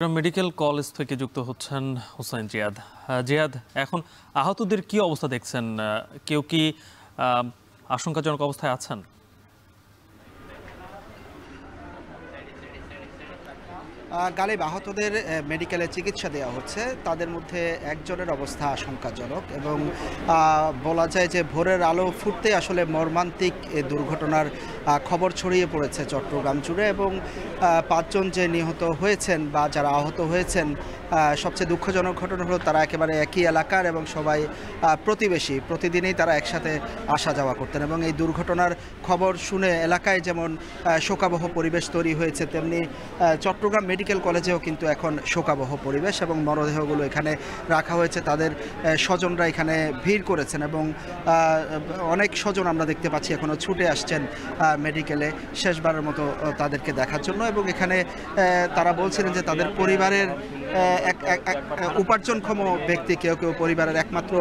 Medical college থেকে যুক্ত হচ্ছেন হোসাইন জিয়াদ। জিয়াদ, এখন আহতদের কি অবস্থা দেখছেন? কেউ কি আশঙ্কাজনক অবস্থায় আছেন? গালিব আহতদের মেডিকেলে চিকিৎসা দেওয়া হচ্ছে। তাদের মধ্যে একজনের অবস্থা আশঙ্কাজনক এবং বলা যায় যে ভোরের আলো ফুটতে আসলে মর্মান্তিক এ দুর্ঘটনার খবর ছড়িয়ে পড়েছে চট্টগ্রাম জুড়ে এবং ৫ জন যে নিহত হয়েছেন বা যারা আহত হয়েছেন, সবচেয়ে দুঃখজনক ঘটনা হলো তারা একেবারে একই এলাকার এবং সবাই প্রতিবেশী। প্রতিদিনই তারা একসাথে আসা যাওয়া করতেন এবং এই দুর্ঘটনার খবর শুনে এলাকায় যেমন শোকাবহ পরিবেশ তৈরি হয়েছে, তেমনি চট্টগ্রাম মেডিকেল কলেজেও কিন্তু এখন শোকাবহ পরিবেশ এবং মরদেহগুলো এখানে রাখা হয়েছে। তাদের স্বজনরা এখানে ভিড় করেছেন এবং অনেক স্বজন আমরা দেখতে পাচ্ছি এখনও ছুটে আসছেন মেডিকেলে শেষবারের মতো তাদেরকে দেখার জন্য এবং এখানে তারা বলছিলেন যে তাদের পরিবারের উপার্জনক্ষম ব্যক্তি, কেউ কেউ পরিবারের একমাত্র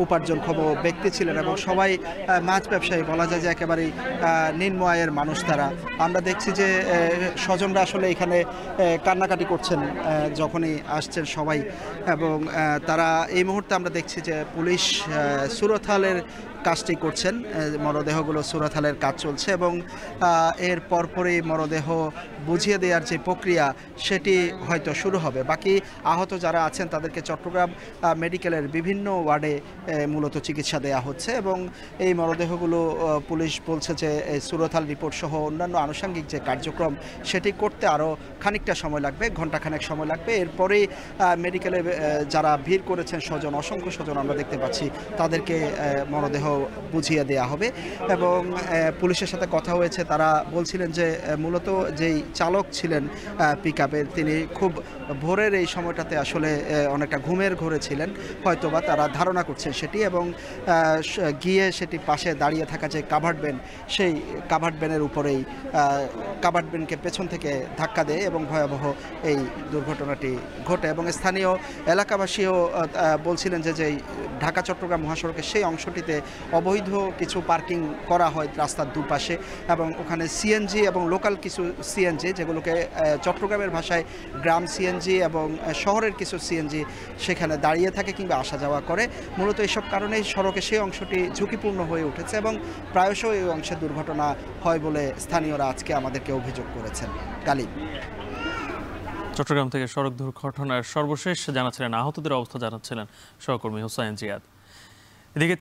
উপার্জনক্ষম ব্যক্তি ছিলেন এবং সবাই মাছ ব্যবসায়ী, বলা যায় যে একেবারেই নিম্ন আয়ের মানুষ তারা। আমরা দেখছি যে স্বজনরা আসলে এখানে কান্নাকাটি করছেন যখনই আসছেন সবাই এবং তারা এই মুহূর্তে আমরা দেখছি যে পুলিশ সুরতহালের কাজটি করছেন, মরদেহগুলো সুরতহালের কাজ চলছে এবং এর পরপরই মরদেহ বুঝিয়ে দেওয়ার যে প্রক্রিয়া সেটি হয়তো শুরু হবে। বাকি আহত যারা আছেন তাদেরকে চট্টগ্রাম মেডিকেলের বিভিন্ন ওয়ার্ডে মূলত চিকিৎসা দেওয়া হচ্ছে এবং এই মরদেহগুলো পুলিশ বলছে যে সুরতহাল রিপোর্ট সহ অন্যান্য আনুষঙ্গিক যে কার্যক্রম সেটি করতে আরও খানিকটা সময় লাগবে, ঘণ্টাখানেক সময় লাগবে। এরপরেই মেডিকেলে যারা ভিড় করেছেন স্বজন, অসংখ্য স্বজন আমরা দেখতে পাচ্ছি, তাদেরকে মরদেহ বুঝিয়ে দেওয়া হবে এবং পুলিশের সাথে কথা হয়েছে। তারা বলছিলেন যে মূলত যেই চালক ছিলেন পিকআপের, তিনি খুব ভোরের এই সময়টাতে আসলে অনেকটা ঘুমের ঘোরে ছিলেন হয়তোবা, তারা ধারণা করছেন সেটি এবং গিয়ে সেটি পাশে দাঁড়িয়ে থাকা যে কাভার্ড ভ্যান, সেই কাভার্ড ভ্যানের উপরেই কাভার্ড ভ্যানকে পেছন থেকে ধাক্কা দেয় এবং ভয়াবহ এই দুর্ঘটনাটি ঘটে এবং স্থানীয় এলাকাবাসীও বলছিলেন যে যেই ঢাকা চট্টগ্রাম মহাসড়কের সেই অংশটিতে অবৈধ কিছু পার্কিং করা হয় রাস্তার দুপাশে এবং ওখানে সিএনজি এবং লোকাল কিছু সিএনজি, যেগুলোকে চট্টগ্রামের ভাষায় গ্রাম সিএনজি এবং শহরের কিছু সিএনজি সেখানে দাঁড়িয়ে থাকে কিংবা আসা যাওয়া করে। মূলত এইসব কারণেই সড়কের সেই অংশটি ঝুঁকিপূর্ণ হয়ে উঠেছে এবং প্রায়শই এই অংশে দুর্ঘটনা হয় বলে স্থানীয়রা আজকে আমাদেরকে অভিযোগ করেছেন। গালিব, চট্টগ্রাম থেকে সড়ক দুর্ঘটনার সর্বশেষ জানাচ্ছিলেন, আহতদের অবস্থা জানাচ্ছিলেন সহকর্মী হোসাইন জিয়াদ। এদিকে